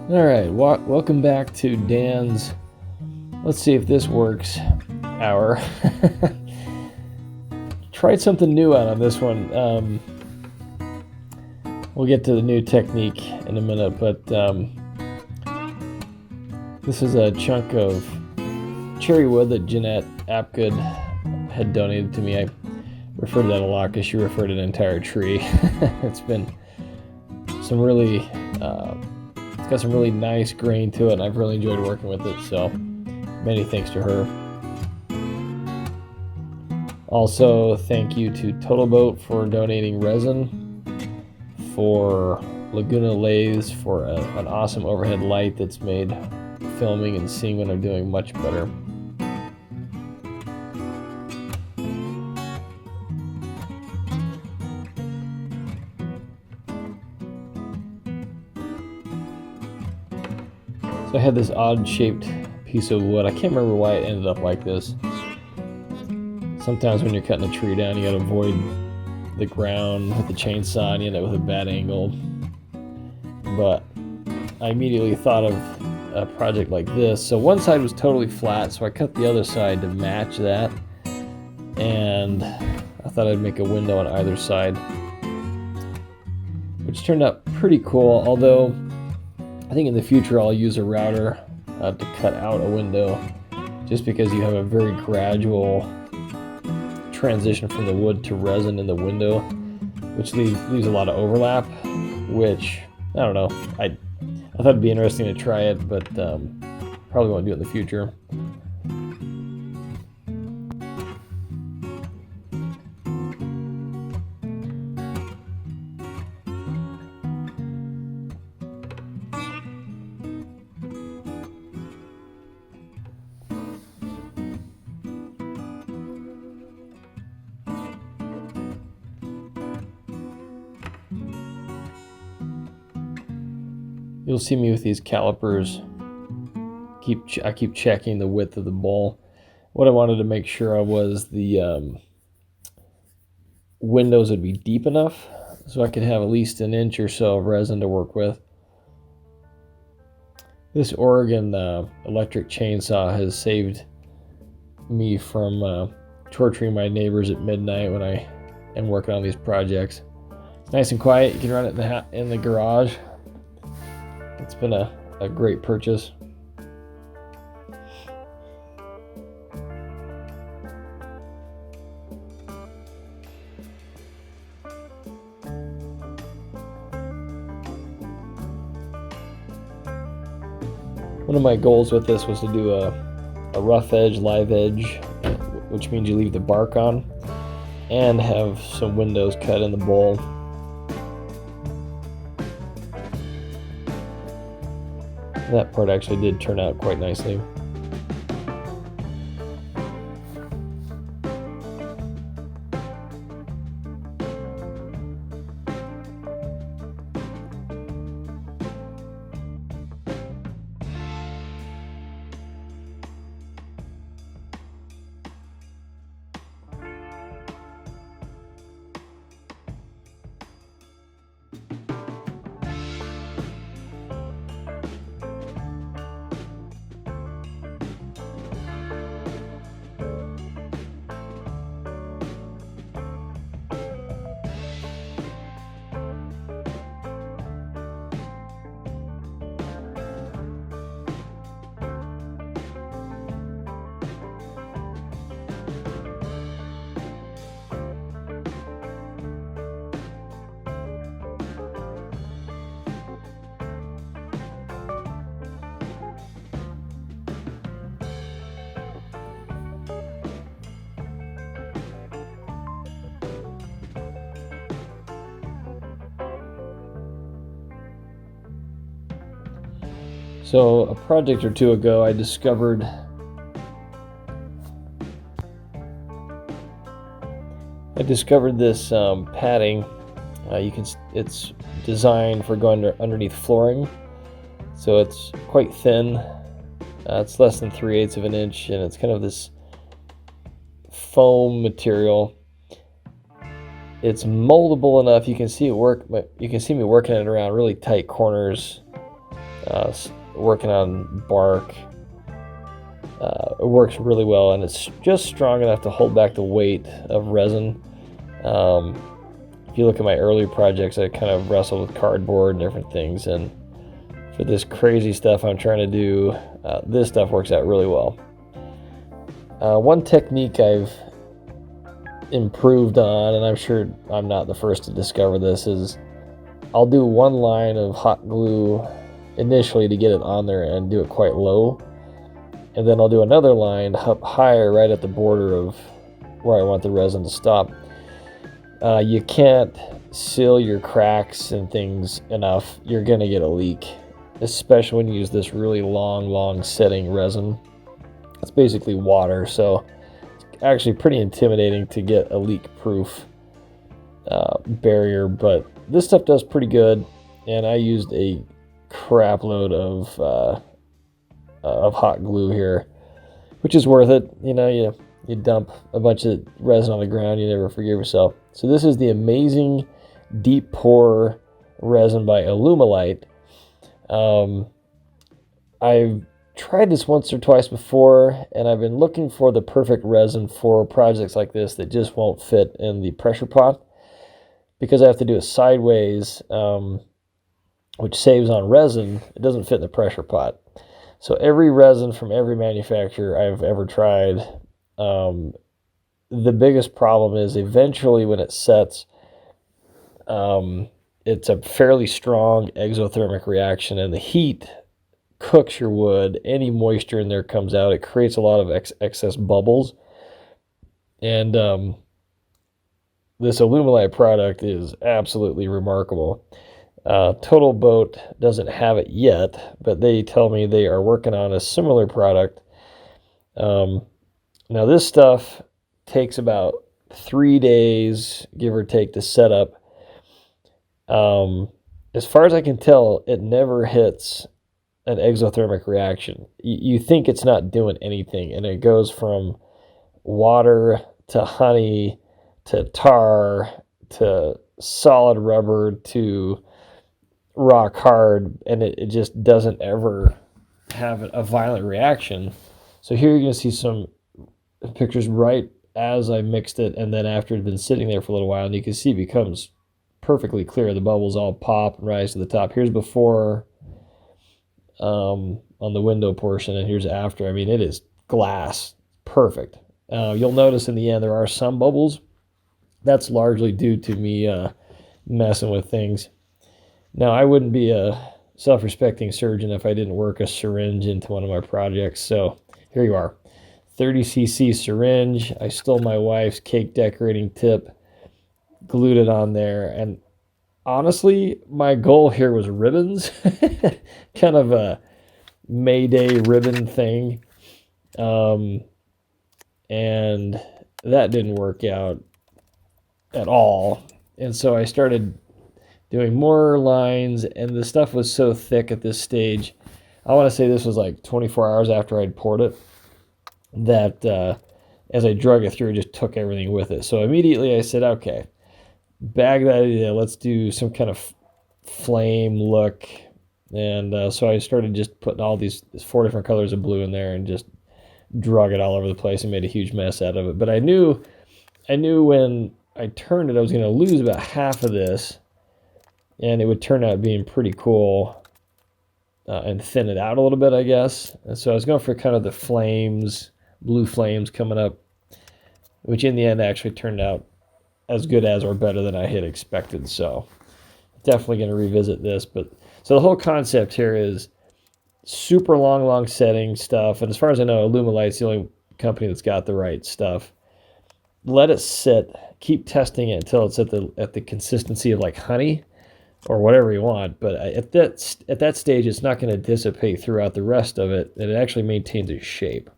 All right, welcome back to Dan's let's see if this works hour. Tried something new out on this one. We'll get to the new technique in a minute, but this is a chunk of cherry wood that Jeanette Apgood had donated to me. I refer to that a lot because she referred to an entire tree. It's been some really it's got some really nice grain to it, and I've really enjoyed working with it, so many thanks to her. Also, thank you to Total Boat for donating resin, for Laguna lathes for an awesome overhead light that's made filming and seeing what I'm doing much better. So I had this odd shaped piece of wood. I can't remember why it ended up like this. Sometimes when you're cutting a tree down, you gotta avoid the ground with the chainsaw and you end up with a bad angle. But I immediately thought of a project like this. So one side was totally flat, so I cut the other side to match that. And I thought I'd make a window on either side, which turned out pretty cool, although I think in the future I'll use a router to cut out a window, just because you have a very gradual transition from the wood to resin in the window, which leaves a lot of overlap, which, I don't know, I thought it'd be interesting to try it, but probably won't do it in the future. You'll see me with these calipers. I keep checking the width of the bowl. What I wanted to make sure of was the windows would be deep enough so I could have at least an inch or so of resin to work with. This Oregon electric chainsaw has saved me from torturing my neighbors at midnight when I am working on these projects. It's nice and quiet. You can run it in the garage. It's been a great purchase. One of my goals with this was to do a rough edge, live edge, which means you leave the bark on, and have some windows cut in the bowl. That part actually did turn out quite nicely. So a project or two ago, I discovered this padding. It's designed for going underneath flooring, so it's quite thin. It's less than 3/8 of an inch, and it's kind of this foam material. It's moldable enough. You can see it work, but you can see me working it around really tight corners. working on bark. It works really well, and it's just strong enough to hold back the weight of resin. If you look at my early projects, I kind of wrestled with cardboard and different things, and for this crazy stuff I'm trying to do, this stuff works out really well. One technique I've improved on, and I'm sure I'm not the first to discover this, is I'll do one line of hot glue initially to get it on there and do it quite low, and then I'll do another line up higher right at the border of where I want the resin to stop. You can't seal your cracks and things enough. You're gonna get a leak, especially when you use this really long setting resin. It's basically water, so it's actually pretty intimidating to get a leak-proof barrier, but this stuff does pretty good, and I used a crap load of hot glue here, which is worth it. You know, you dump a bunch of resin on the ground, you never forgive yourself. So this is the amazing deep pour resin by Alumilite. I've tried this once or twice before, and I've been looking for the perfect resin for projects like this that just won't fit in the pressure pot, because I have to do it sideways, which saves on resin. It doesn't fit in the pressure pot. So every resin from every manufacturer I've ever tried, the biggest problem is eventually when it sets, it's a fairly strong exothermic reaction, and the heat cooks your wood. Any moisture in there comes out. It creates a lot of excess bubbles. And this Alumilite product is absolutely remarkable. Total Boat doesn't have it yet, but they tell me they are working on a similar product. Now this stuff takes about 3 days, give or take, to set up. As far as I can tell, it never hits an exothermic reaction. You think it's not doing anything, and it goes from water to honey to tar to solid rubber to rock hard, and it just doesn't ever have a violent reaction. So here you're going to see some pictures right as I mixed it, and then after it had been sitting there for a little while, and you can see it becomes perfectly clear. The bubbles all pop and rise to the top. Here's before on the window portion, and here's after. I mean, it is glass. Perfect. You'll notice in the end there are some bubbles. That's largely due to me messing with things. Now, I wouldn't be a self-respecting surgeon if I didn't work a syringe into one of my projects. So here you are. 30cc syringe. I stole my wife's cake decorating tip, glued it on there, and honestly, my goal here was ribbons, kind of a Mayday ribbon thing, and that didn't work out at all. And so I started doing more lines, and the stuff was so thick at this stage. I want to say this was like 24 hours after I'd poured it, that as I drug it through, it just took everything with it. So immediately I said, okay, bag that idea, let's do some kind of flame look. And so I started just putting all these 4 different colors of blue in there and just drug it all over the place and made a huge mess out of it. But I knew when I turned it, I was going to lose about half of this, and it would turn out being pretty cool and thin it out a little bit, I guess. And so I was going for kind of the flames, blue flames coming up, which in the end actually turned out as good as or better than I had expected. So definitely going to revisit this. But so the whole concept here is super long setting stuff. And as far as I know, Alumilite's the only company that's got the right stuff. Let it sit, keep testing it until it's at the consistency of like honey or whatever you want. But at that stage, it's not going to dissipate throughout the rest of it, and it actually maintains its shape.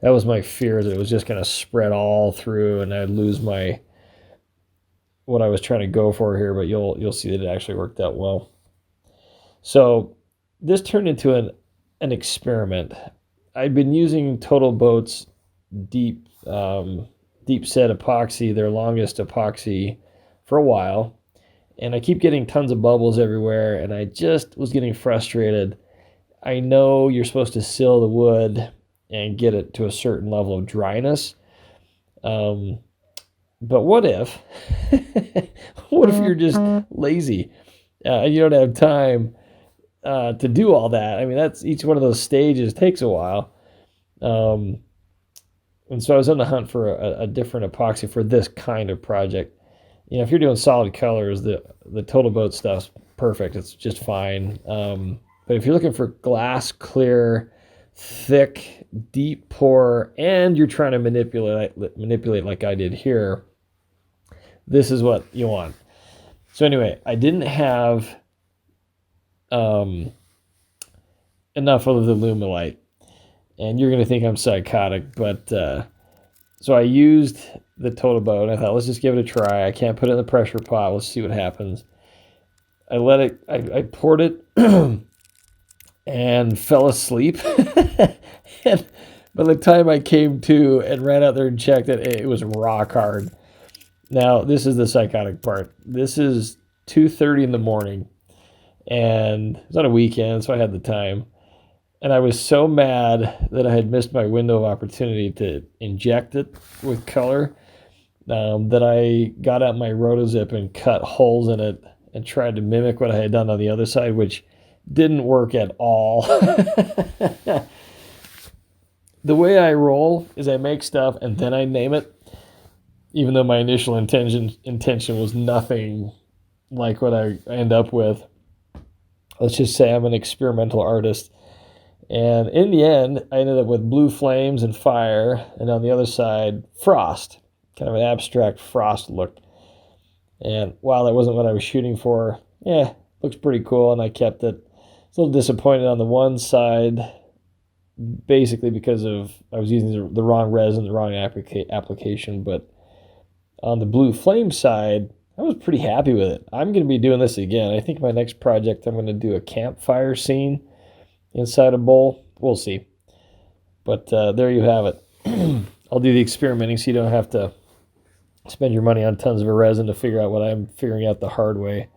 That was my fear, that it was just going to spread all through and I'd lose what I was trying to go for here, but you'll see that it actually worked out well. So this turned into an experiment. I'd been using Total Boat's deep set epoxy, their longest epoxy, for a while, and I keep getting tons of bubbles everywhere, and I just was getting frustrated. I know you're supposed to seal the wood and get it to a certain level of dryness. But what if, what if you're just lazy? You don't have time to do all that. I mean, that's each one of those stages takes a while. And so I was on the hunt for a different epoxy for this kind of project. You know, if you're doing solid colors, the Total Boat stuff's perfect. It's just fine. But if you're looking for glass clear, thick, deep pour, and you're trying to manipulate like I did here, this is what you want. So anyway, I didn't have enough of the Lumilite, and you're going to think I'm psychotic, but so I used the Total Boat. I thought, let's just give it a try. I can't put it in the pressure pot. Let's see what happens. I let it, I poured it and fell asleep. And by the time I came to and ran out there and checked it, it was rock hard. Now, this is the psychotic part. This is 2:30 in the morning, and it's on a weekend, so I had the time. And I was so mad that I had missed my window of opportunity to inject it with color that I got out my rotozip and cut holes in it and tried to mimic what I had done on the other side, which didn't work at all. The way I roll is I make stuff and then I name it, even though my initial intention was nothing like what I end up with. Let's just say I'm an experimental artist. And in the end, I ended up with blue flames and fire, and on the other side, frost, kind of an abstract frost look. And while that wasn't what I was shooting for, looks pretty cool, and I kept it. I was a little disappointed on the one side, basically because I was using the wrong resin, the wrong application, but on the blue flame side, I was pretty happy with it. I'm going to be doing this again. I think my next project, I'm going to do a campfire scene inside a bowl. We'll see. But there you have it. I'll do the experimenting so you don't have to spend your money on tons of resin to figure out what I'm figuring out the hard way.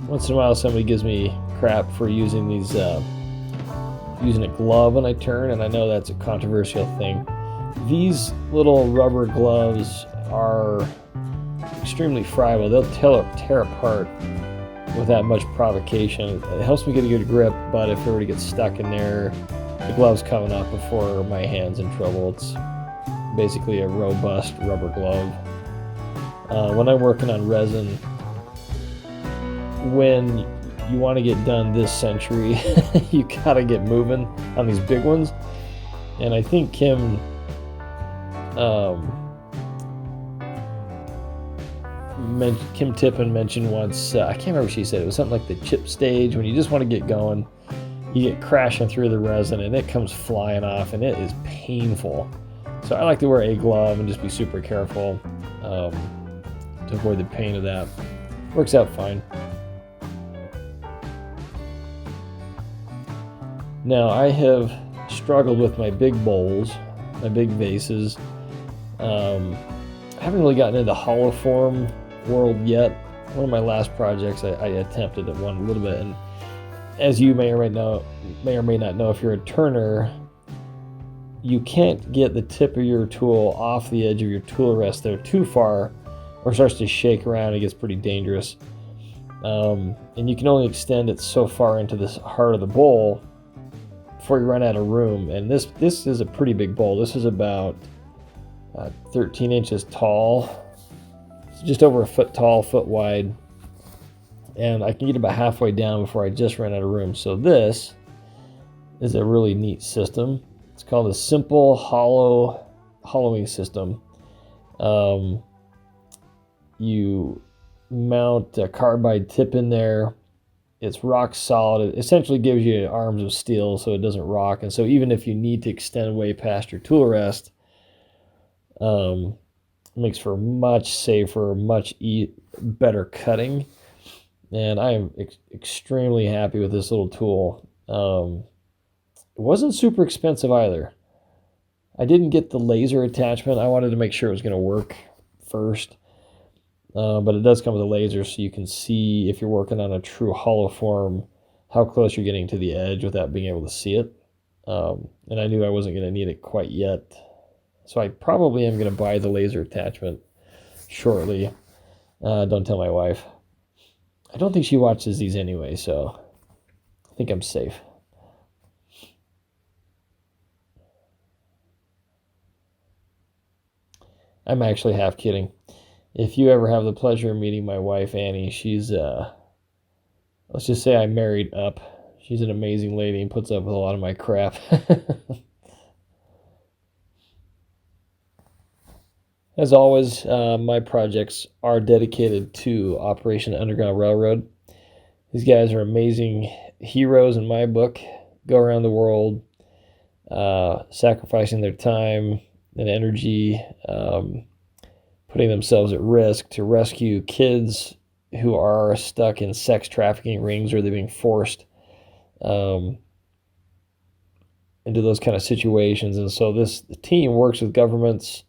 Once in a while, somebody gives me crap for using these, using a glove when I turn, and I know that's a controversial thing. These little rubber gloves are extremely friable. They'll tear apart without much provocation. It helps me get a good grip, but if it were to get stuck in there, the glove's coming off before my hand's in trouble. It's basically a robust rubber glove. When I'm working on resin, when you want to get done this century, you gotta get moving on these big ones. And I think Kim Tippin mentioned once, I can't remember what she said, it was something like the chip stage, when you just want to get going, you get crashing through the resin and it comes flying off and it is painful. So I like to wear a glove and just be super careful to avoid the pain of that. Works out fine. Now I have struggled with my big bowls, my big vases. I haven't really gotten into the hollow form world yet. One of my last projects, I attempted at one a little bit, and as you may or may not know, if you're a turner, you can't get the tip of your tool off the edge of your tool rest there too far, or it starts to shake around. It gets pretty dangerous, and you can only extend it so far into the heart of the bowl before you run out of room. And this is a pretty big bowl. This is about 13 inches tall. It's just over a foot tall, foot wide. And I can get about halfway down before I just ran out of room. So this is a really neat system. It's called a simple hollowing system. You mount a carbide tip in there. It's rock solid. It essentially gives you arms of steel so it doesn't rock. And so even if you need to extend way past your tool rest, it makes for much safer, much better cutting. And I am extremely happy with this little tool. It wasn't super expensive either. I didn't get the laser attachment. I wanted to make sure it was going to work first. But it does come with a laser, so you can see if you're working on a true hollow form, how close you're getting to the edge without being able to see it. And I knew I wasn't going to need it quite yet. So I probably am going to buy the laser attachment shortly. Don't tell my wife. I don't think she watches these anyway, so I think I'm safe. I'm actually half kidding. If you ever have the pleasure of meeting my wife, Annie, she's, let's just say I married up. She's an amazing lady and puts up with a lot of my crap. As always, my projects are dedicated to Operation Underground Railroad. These guys are amazing heroes in my book. Go around the world, sacrificing their time and energy, putting themselves at risk to rescue kids who are stuck in sex trafficking rings, or they're being forced into those kind of situations. And so the team works with governments,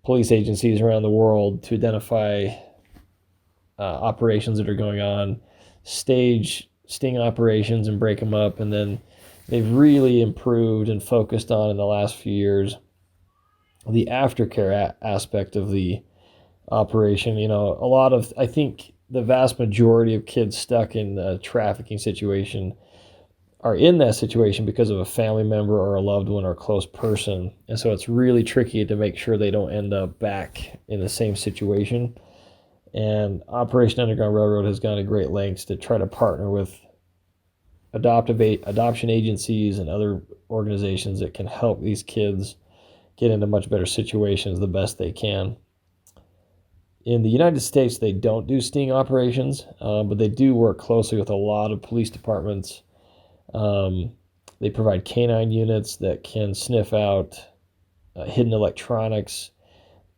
police agencies around the world to identify operations that are going on, stage sting operations and break them up. And then they've really improved and focused on, in the last few years, the aftercare aspect of the operation. You know, I think the vast majority of kids stuck in a trafficking situation are in that situation because of a family member or a loved one or a close person. And so it's really tricky to make sure they don't end up back in the same situation. And Operation Underground Railroad has gone to great lengths to try to partner with adoption agencies and other organizations that can help these kids get into much better situations the best they can. In the United States, they don't do sting operations, but they do work closely with a lot of police departments. They provide canine units that can sniff out hidden electronics.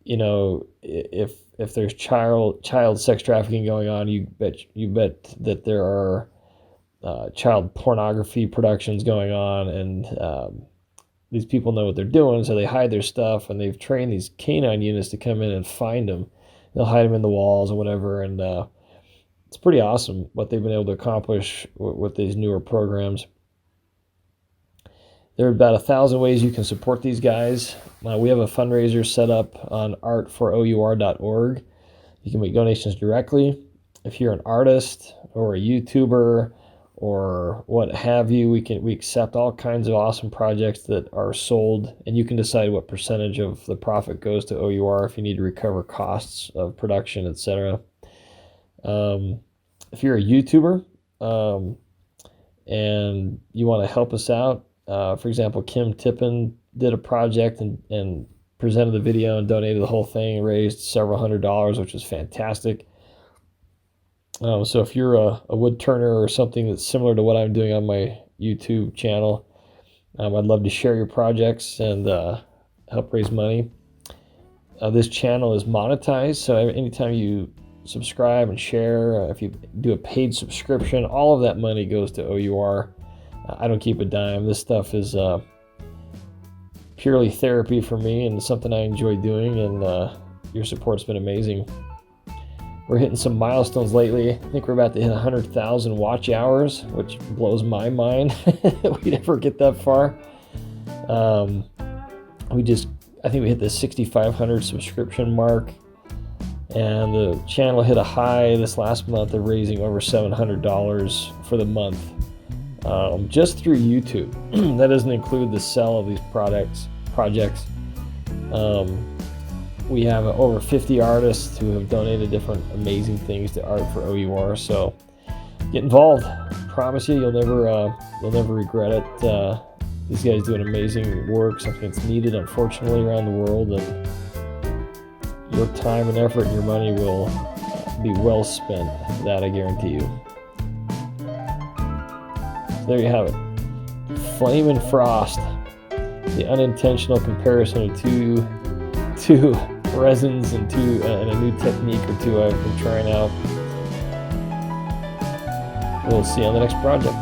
You know, if there's child sex trafficking going on, you bet that there are child pornography productions going on, and these people know what they're doing, so they hide their stuff, and they've trained these canine units to come in and find them. They'll hide them in the walls or whatever, and it's pretty awesome what they've been able to accomplish with these newer programs. There are about 1,000 ways you can support these guys. We have a fundraiser set up on artforour.org. You can make donations directly. if you're an artist or a YouTuber or what have you, we accept all kinds of awesome projects that are sold, and you can decide what percentage of the profit goes to O.U.R. if you need to recover costs of production, etc. If you're a YouTuber and you want to help us out, for example, Kim Tippin did a project and presented the video and donated the whole thing and raised several $100s, which was fantastic. So if you're a wood turner or something that's similar to what I'm doing on my YouTube channel, I'd love to share your projects and help raise money. This channel is monetized, so anytime you subscribe and share, if you do a paid subscription, all of that money goes to O.U.R. I don't keep a dime. This stuff is purely therapy for me and something I enjoy doing, and your support's been amazing. We're hitting some milestones lately. I think we're about to hit 100,000 watch hours, which blows my mind that we'd ever get that far. I think we hit the 6,500 subscription mark, and the channel hit a high this last month of raising over $700 for the month, just through YouTube. That doesn't include the sale of these projects. We have over 50 artists who have donated different amazing things to art for O.U.R. So get involved. I promise you, you'll never regret it. These guys do an amazing work, something that's needed, unfortunately, around the world, and your time and effort and your money will be well spent. That I guarantee you. So there you have it. Flame and Frost, the unintentional comparison of two resins and a new technique or two I've been trying out. We'll see you on the next project.